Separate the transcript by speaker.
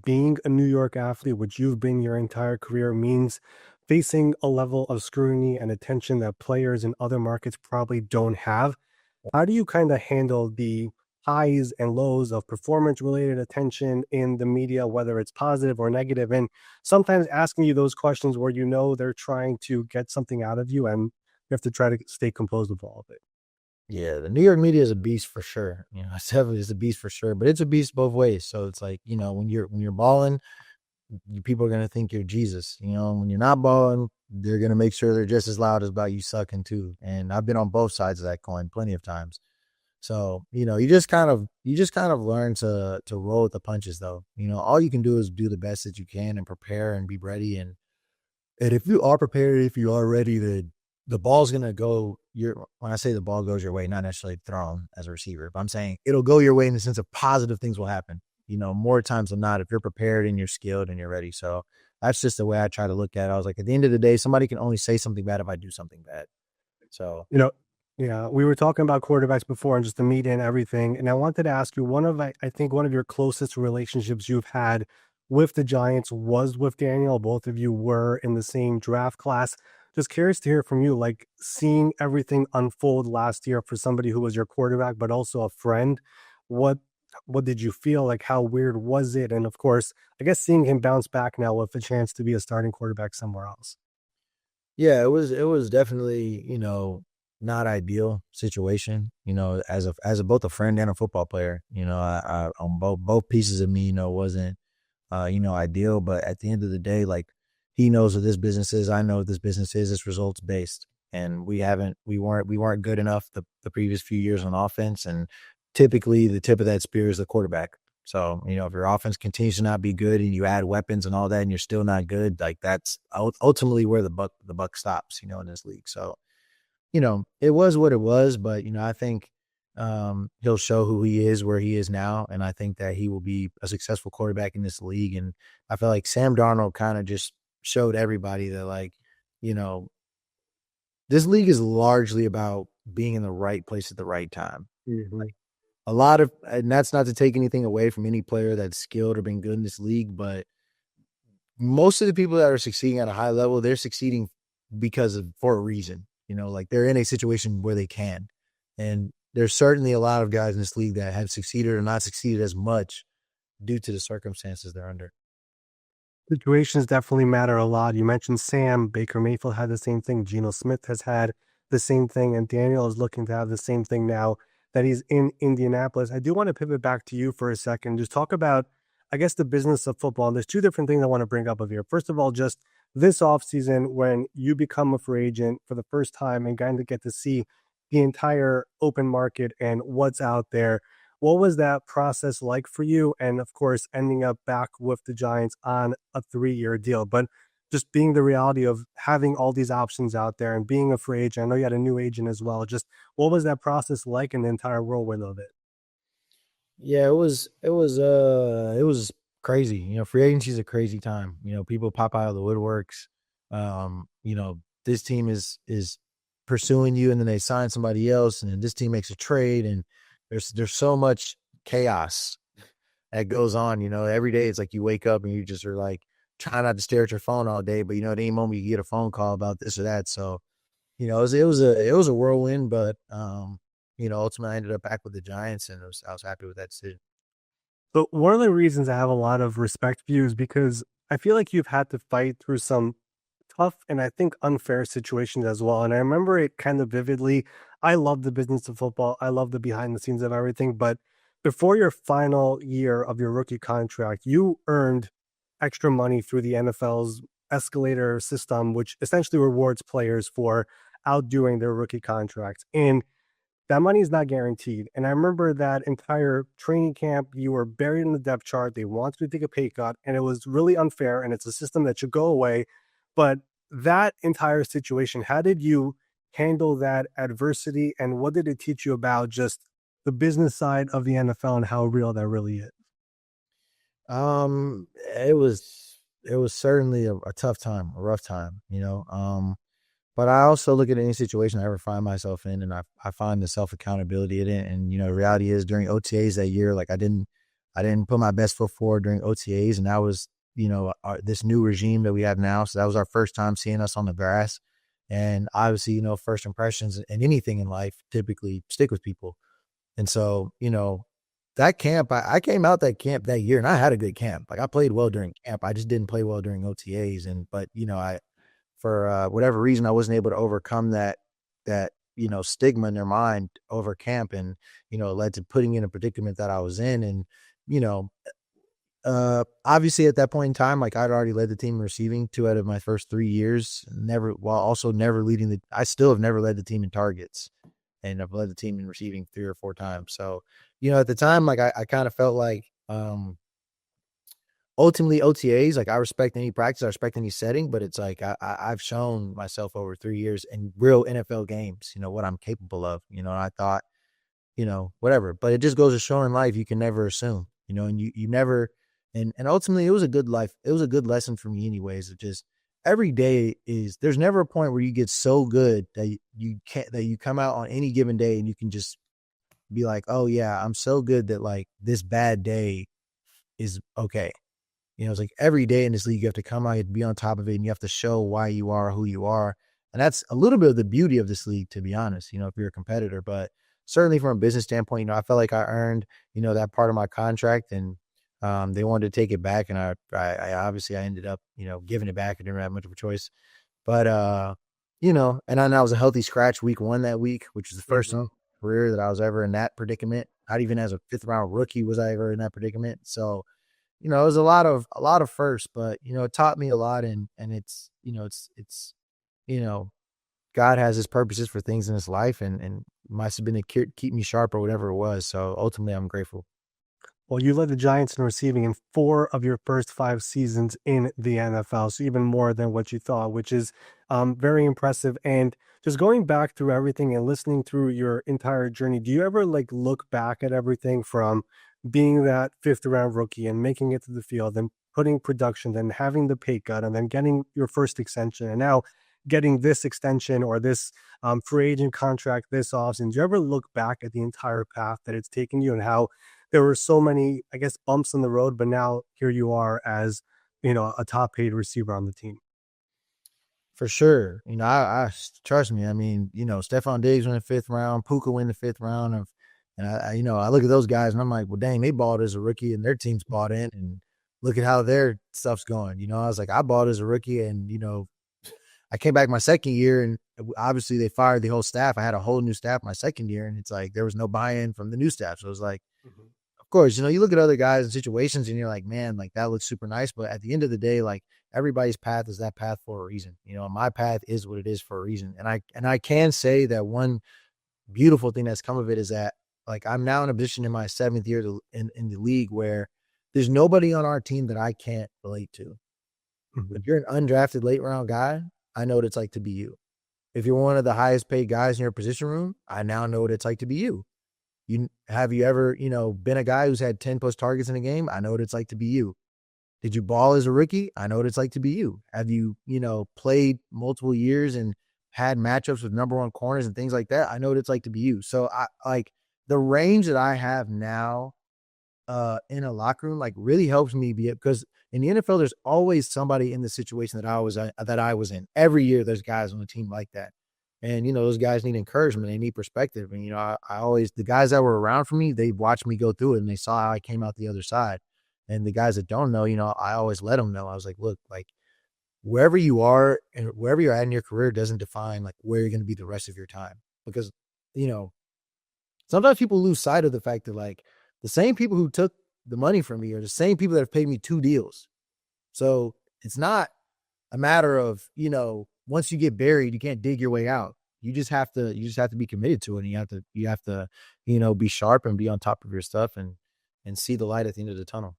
Speaker 1: being a New York athlete, which you've been your entire career, means facing a level of scrutiny and attention that players in other markets probably don't have. How do you kind of handle the highs and lows of performance related attention in the media, whether it's positive or negative, and sometimes asking you those questions where you know they're trying to get something out of you and you have to try to stay composed with all of it?
Speaker 2: Yeah, the New York media is a beast for sure. It's definitely is a beast for sure, but it's a beast both ways. So it's like, when you're balling, people are gonna think you're Jesus. When you're not balling, they're gonna make sure they're just as loud as about you sucking too. And I've been on both sides of that coin plenty of times. So, you just kind of learn to roll with the punches though. All you can do is do the best that you can and prepare and be ready. And if you are prepared, if you are ready, the ball's gonna go your when I say the ball goes your way, not necessarily thrown as a receiver, but I'm saying it'll go your way in the sense of positive things will happen. More times than not, if you're prepared and you're skilled and you're ready. So that's just the way I try to look at it. I was like, at the end of the day, somebody can only say something bad if I do something bad. So
Speaker 1: You know, yeah, we were talking about quarterbacks before and just the media and everything. And I wanted to ask you I think one of your closest relationships you've had with the Giants was with Daniel. Both of you were in the same draft class. Just curious to hear from you, like seeing everything unfold last year for somebody who was your quarterback, but also a friend. What what did you feel like? How weird was it? And of course, I guess seeing him bounce back now with a chance to be a starting quarterback somewhere else.
Speaker 2: yeah, it was definitely, not ideal situation, as a both a friend and a football player. I on both pieces of me, wasn't ideal, but at the end of the day, like he knows what this business is, I know what this business is. It's results based. And we weren't good enough the previous few years on offense. And typically the tip of that spear is the quarterback. So, if your offense continues to not be good and you add weapons and all that and you're still not good, like that's ultimately where the buck stops, in this league. So, it was what it was, but I think he'll show who he is where he is now. And I think that he will be a successful quarterback in this league. And I feel like Sam Darnold kind of just showed everybody that, like, you know, this league is largely about being in the right place at the right time.
Speaker 1: Mhm.
Speaker 2: Like and that's not to take anything away from any player that's skilled or been good in this league, but most of the people that are succeeding at a high level, they're succeeding for a reason. Like they're in a situation where they can. And there's certainly a lot of guys in this league that have succeeded or not succeeded as much due to the circumstances they're under.
Speaker 1: Situations definitely matter a lot. You mentioned Sam, Baker Mayfield had the same thing. Geno Smith has had the same thing, and Daniel is looking to have the same thing now that he's in Indianapolis. I do want to pivot back to you for a second. Just talk about, I guess, the business of football. And there's two different things I want to bring up of here. First of all, just this offseason, when you become a free agent for the first time and kind of get to see the entire open market and what's out there. What was that process like for you? And of course, ending up back with the Giants on a 3-year deal, but just being the reality of having all these options out there and being a free agent. I know you had a new agent as well. Just what was that process like in the entire whirlwind of it?
Speaker 2: Yeah, it was crazy. Free agency is a crazy time. People pop out of the woodworks. This team is pursuing you and then they sign somebody else and then this team makes a trade and there's so much chaos that goes on. Every day it's like you wake up and you just are like trying not to stare at your phone all day, but at any moment you get a phone call about this or that. So, it was a whirlwind, but ultimately I ended up back with the Giants and I was happy with that decision.
Speaker 1: But one of the reasons I have a lot of respect for you is because I feel like you've had to fight through some tough and I think unfair situations as well. And I remember it kind of vividly. I love the business of football. I love the behind the scenes of everything. But before your final year of your rookie contract, you earned extra money through the NFL's escalator system, which essentially rewards players for outdoing their rookie contracts. And that money is not guaranteed. And I remember that entire training camp, you were buried in the depth chart. They wanted you to take a pay cut, and it was really unfair. And it's a system that should go away. But that entire situation, how did you handle that adversity? And what did it teach you about just the business side of the NFL and how real that really is?
Speaker 2: It was certainly a tough time, a rough time, but I also look at any situation I ever find myself in and I find the self accountability in it. And, the reality is during OTAs that year, like I I didn't put my best foot forward during OTAs, and that was, this new regime that we have now. So that was our first time seeing us on the grass. And obviously, first impressions and anything in life typically stick with people. And so, that camp, I came out that camp that year and I had a good camp. Like I played well during camp. I just didn't play well during OTAs. But for whatever reason, I wasn't able to overcome that stigma in their mind over camp, and it led to putting in a predicament that I was in. And you know obviously at that point in time, like I'd already led the team in receiving 2 out of my first 3 years, while also never leading I still have never led the team in targets, and I've led the team in receiving 3 or 4 times. So at the time, like I kind of felt like ultimately OTAs, like I respect any practice, I respect any setting, but it's like I've shown myself over 3 years in real NFL games, what I'm capable of, and I thought, whatever. But it just goes to show in life, you can never assume, and you never, and ultimately it was a good life. It was a good lesson for me anyways. Of just every day there's never a point where you get so good that you come out on any given day and you can just be like, oh yeah, I'm so good that like this bad day is okay. It's like every day in this league, you have to come out, you have to be on top of it, and you have to show why you are who you are. And that's a little bit of the beauty of this league, to be honest, if you're a competitor. But certainly from a business standpoint, I felt like I earned, that part of my contract, and they wanted to take it back. And I obviously I ended up, giving it back. I didn't have much of a choice. But, and I was a healthy scratch week 1 that week, which was the first time in my career that I was ever in that predicament. Not even as a 5th round rookie was I ever in that predicament. So, it was a lot of firsts, but it taught me a lot, and it's God has his purposes for things in his life, and must have been to keep me sharp or whatever it was. So ultimately, I'm grateful.
Speaker 1: Well, you led the Giants in receiving in 4 of your first 5 seasons in the NFL, so even more than what you thought, which is very impressive. And just going back through everything and listening through your entire journey, do you ever like look back at everything from being that 5th round rookie and making it to the field and putting production, then having the pay cut, and then getting your first extension, and now getting this extension or this free agent contract this offseason? Do you ever look back at the entire path that it's taken you and how there were so many, I guess, bumps in the road, but now here you are as, a top paid receiver on the team?
Speaker 2: For sure. I trust me. I mean, Stephon Diggs went in the 5th round, Puka went in the 5th round and I look at those guys and I'm like, well, dang, they balled as a rookie and their team's bought in, and look at how their stuff's going. I was like, I bought as a rookie, and, I came back my second year, and obviously they fired the whole staff. I had a whole new staff my second year, and it's like there was no buy-in from the new staff. So it was like,
Speaker 1: Mhm.
Speaker 2: of course, you look at other guys and situations and you're like, man, like that looks super nice. But at the end of the day, like everybody's path is that path for a reason. My path is what it is for a reason. And I can say that one beautiful thing that's come of it is that like I'm now in a position in my 7th year in the league where there's nobody on our team that I can't relate to.
Speaker 1: Mhm.
Speaker 2: If you're an undrafted late round guy, I know what it's like to be you. If you're one of the highest paid guys in your position room, I now know what it's like to be you. Have you ever, been a guy who's had 10 plus targets in a game? I know what it's like to be you. Did you ball as a rookie? I know what it's like to be you. Have you, played multiple years and had matchups with number 1 corners and things like that? I know what it's like to be you. So I like the range that I have now in a locker room, like really helps me because in the NFL, there's always somebody in the situation that I was in. Every year there's guys on the team like that. And, those guys need encouragement. They need perspective. And, I always, the guys that were around for me, they watched me go through it and they saw how I came out the other side. And the guys that don't know, I always let them know. I was like, look, like wherever you are and wherever you're at in your career doesn't define like where you're going to be the rest of your time. Because, you know, sometimes people lose sight of the fact that like the same people who took the money from me are the same people that have paid me 2 deals. So it's not a matter of, once you get buried, you can't dig your way out. You just have to be committed to it. And you have to, be sharp and be on top of your stuff and see the light at the end of the tunnel.